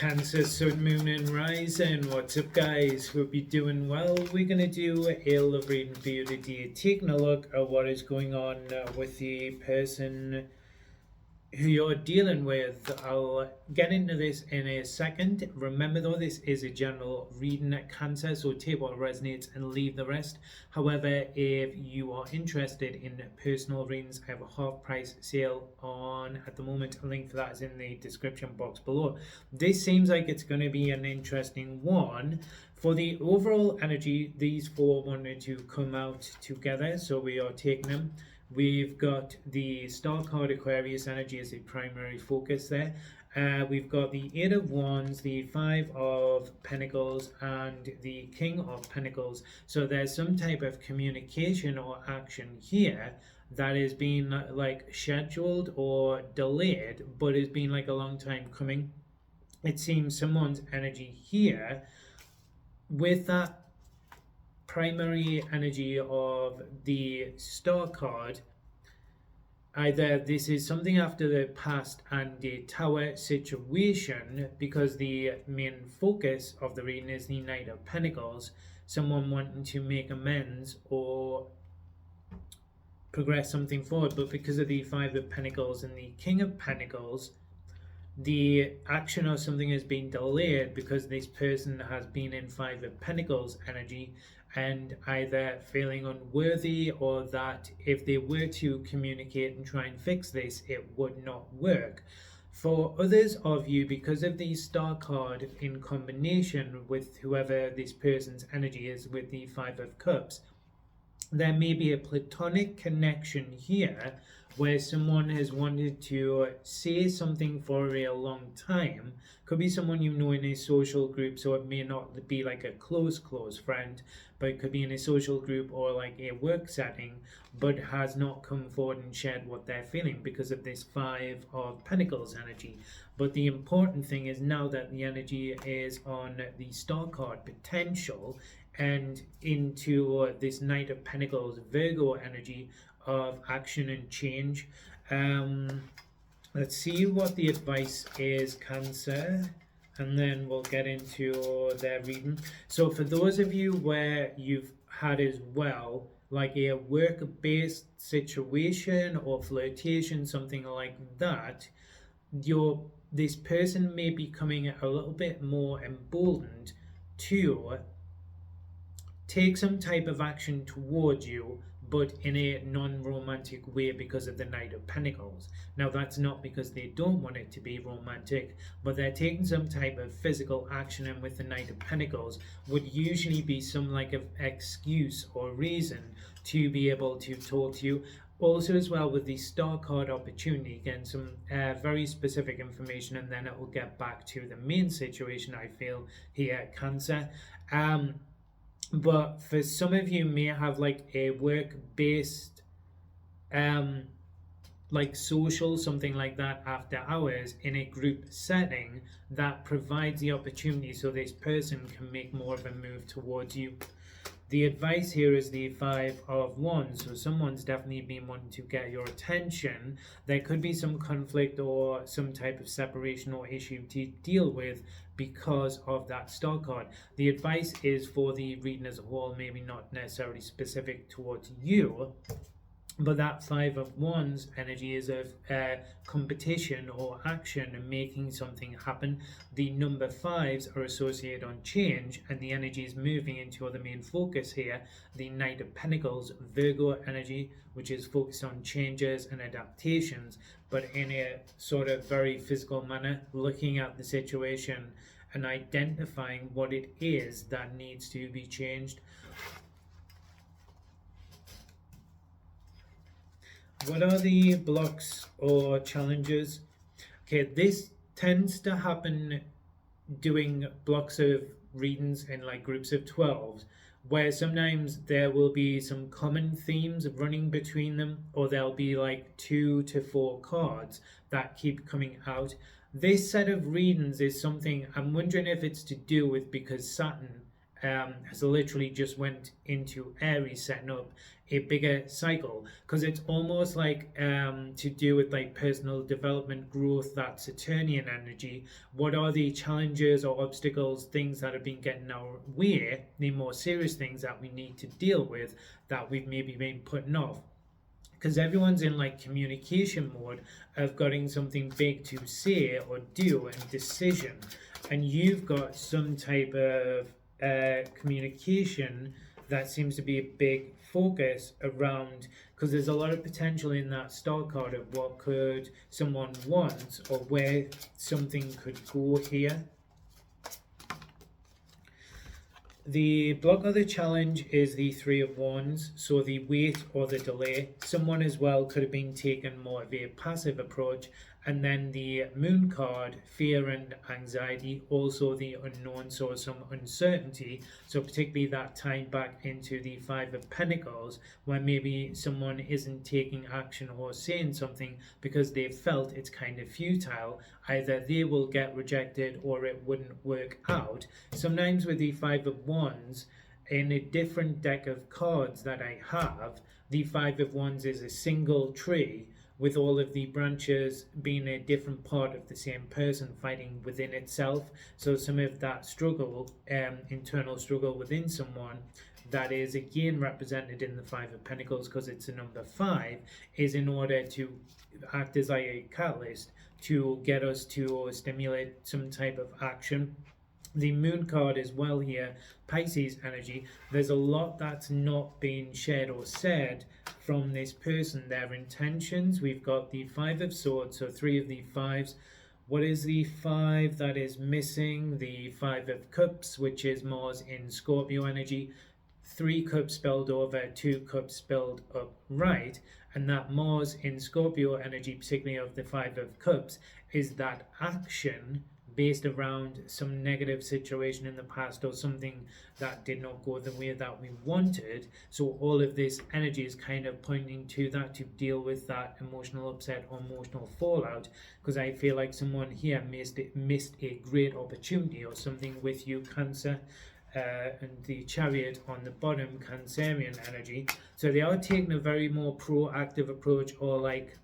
Cancer, Sun, Moon and Rising. What's up, guys? Hope you're doing well. We're going to do a love reading for you today, taking a look at what is going on with the person who you're dealing with. I'll get into this in a second. Remember though, this is a general reading at Cancer, so take what resonates and leave the rest. However, if you are interested in personal readings, I have a half price sale on at the moment. A link for that is in the description box below. This seems like it's going to be an interesting one. For the overall energy, these four wanted to come out together, so we are taking them. We've got the Star card, Aquarius energy as a primary focus there. We've got the Eight of Wands, the Five of Pentacles, and the King of Pentacles. So there's some type of communication or action here that is being like scheduled or delayed, but has been like a long time coming. It seems someone's energy here with that primary energy of the Star card. Either this is something after the past and the Tower situation, because the main focus of the reading is the Knight of Pentacles, someone wanting to make amends or progress something forward, but because of the Five of Pentacles and the King of Pentacles, the action or something has been delayed because this person has been in Five of Pentacles energy and either feeling unworthy, or that if they were to communicate and try and fix this, it would not work. For others of you, because of the Star card in combination with whoever this person's energy is with the Five of Cups, there may be a platonic connection here where someone has wanted to say something for a long time. Could be someone you know in a social group, so it may not be like a close friend, but it could be in a social group or like a work setting, but has not come forward and shared what they're feeling because of this Five of Pentacles energy. But the important thing is, now that the energy is on the Star card potential and into this Knight of Pentacles Virgo energy of action and change. Let's see what the advice is, Cancer, and then we'll get into their reading. So for those of you where you've had as well like a work-based situation or flirtation, something like that, this person may be coming a little bit more emboldened to take some type of action towards you, but in a non-romantic way because of the Knight of Pentacles. Now that's not because they don't want it to be romantic, but they're taking some type of physical action, and with the Knight of Pentacles would usually be some like of excuse or reason to be able to talk to you. Also as well with the Star card opportunity, again some very specific information, and then it will get back to the main situation I feel here, Cancer. But for some of you may have like a work-based like social, something like that after hours in a group setting that provides the opportunity so this person can make more of a move towards you. The advice here is the Five of Wands, so someone's definitely been wanting to get your attention. There could be some conflict or some type of separation or issue to deal with because of that Star card. The advice is for the reading as a whole, maybe not necessarily specific towards you, but that Five of Wands energy is of competition or action and making something happen. The number fives are associated on change, and the energy is moving into the main focus here, the Knight of Pentacles Virgo energy, which is focused on changes and adaptations, but in a sort of very physical manner, looking at the situation and identifying what it is that needs to be changed. What are the blocks or challenges? Okay, this tends to happen doing blocks of readings in like groups of 12s, where sometimes there will be some common themes running between them, or there'll be like 2 to 4 cards that keep coming out. This set of readings is something I'm wondering if it's to do with because Saturn has literally just went into Aries, setting up a bigger cycle, because it's almost like to do with like personal development, growth, that Saturnian energy. What are the challenges or obstacles, things that have been getting our way, the more serious things that we need to deal with that we've maybe been putting off? Because everyone's in like communication mode of getting something big to say or do and decision, and you've got some type of communication that seems to be a big focus around, because there's a lot of potential in that star card of what could someone want or where something could go here. The block or the challenge is the Three of Wands, so the wait or the delay. Someone as well could have been taking more of a passive approach. And then the Moon card, fear and anxiety, also the unknown, so some uncertainty. So particularly that tying back into the Five of Pentacles, where maybe someone isn't taking action or saying something because they felt it's kind of futile. Either they will get rejected or it wouldn't work out. Sometimes with the Five of Wands, in a different deck of cards that I have, the Five of Wands is a single tree, with all of the branches being a different part of the same person fighting within itself. So some of that struggle, internal struggle within someone, that is again represented in the Five of Pentacles, because it's a number 5, is in order to act as like a catalyst to get us to stimulate some type of action. The Moon card as well here, Pisces energy. There's a lot that's not being shared or said from this person, their intentions. We've got the Five of Swords, so 3 of the 5s. What is the 5 that is missing? The 5 of Cups, which is Mars in Scorpio energy. 3 cups spilled over, 2 cups spilled up right. And that Mars in Scorpio energy, particularly of the 5 of Cups, is that action based around some negative situation in the past or something that did not go the way that we wanted. So all of this energy is kind of pointing to that, to deal with that emotional upset or emotional fallout, because I feel like someone here missed a great opportunity or something with you, Cancer. And the Chariot on the bottom, Cancerian energy. So they are taking a very more proactive approach, or like,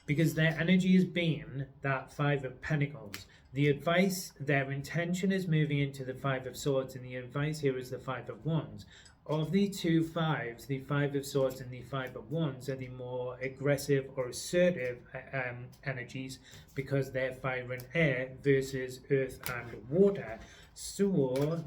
because their energy has been that Five of Pentacles. The advice, their intention is moving into the Five of Swords, and the advice here is the Five of Wands. Of the 2 5s, the 5 of Swords and the 5 of Wands are the more aggressive or assertive energies, because they're fire and air versus earth and water. So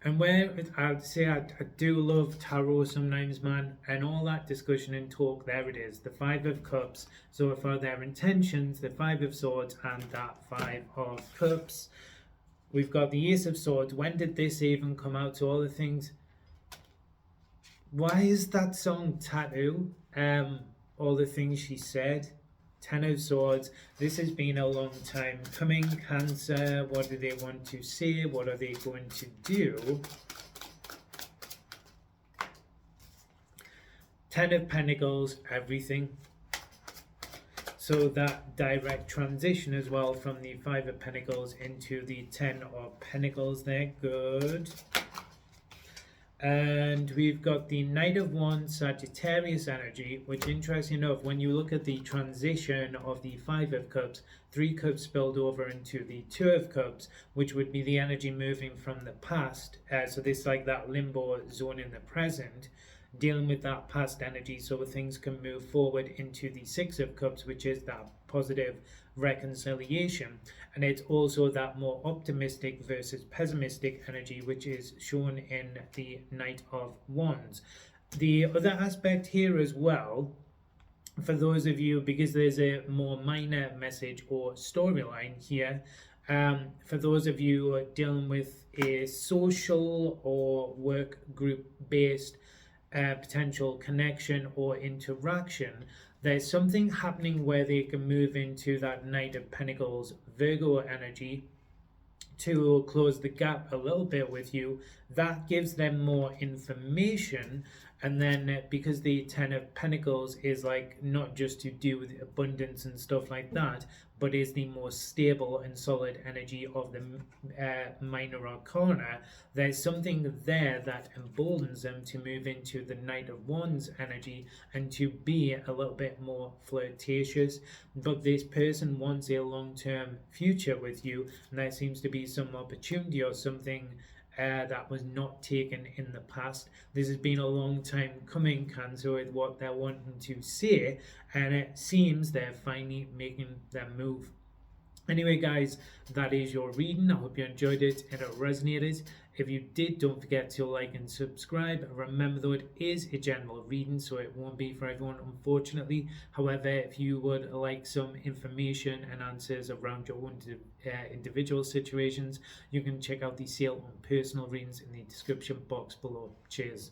and where I'd say I do love tarot sometimes, man, and all that discussion and talk, there it is, the 5 of Cups. So for their intentions, the 5 of Swords and that 5 of Cups. We've got the Ace of Swords. When did this even come out? To all the things. Why is that song Tattoo? All the things she said. 10 of Swords. This has been a long time coming, Cancer. What do they want to say? What are they going to do? 10 of Pentacles, everything. So that direct transition as well from the 5 of Pentacles into the 10 of Pentacles there. Good. And we've got the Knight of Wands, Sagittarius energy, which, interesting enough, when you look at the transition of the 5 of Cups, 3 cups spilled over into the 2 of Cups, which would be the energy moving from the past. So this is like that limbo zone in the present, dealing with that past energy so things can move forward into the 6 of Cups, which is that positive reconciliation. And it's also that more optimistic versus pessimistic energy, which is shown in the Knight of Wands. The other aspect here as well, for those of you, because there's a more minor message or storyline here, for those of you who are dealing with a social or work group based potential connection or interaction, there's something happening where they can move into that Knight of Pentacles Virgo energy to close the gap a little bit with you. That gives them more information, And then because the Ten of Pentacles is like not just to do with abundance and stuff like that, but is the most stable and solid energy of the minor arcana, there's something there that emboldens them to move into the Knight of Wands energy and to be a little bit more flirtatious. But this person wants a long-term future with you, and there seems to be some opportunity or something that was not taken in the past. This has been a long time coming, Cancer, with what they're wanting to say, and it seems they're finally making their move. Anyway, guys, that is your reading. I hope you enjoyed it and it resonated. If you did, don't forget to like and subscribe. Remember, though, it is a general reading, so it won't be for everyone, unfortunately. However, if you would like some information and answers around your own individual situations, you can check out the sale on personal readings in the description box below. Cheers.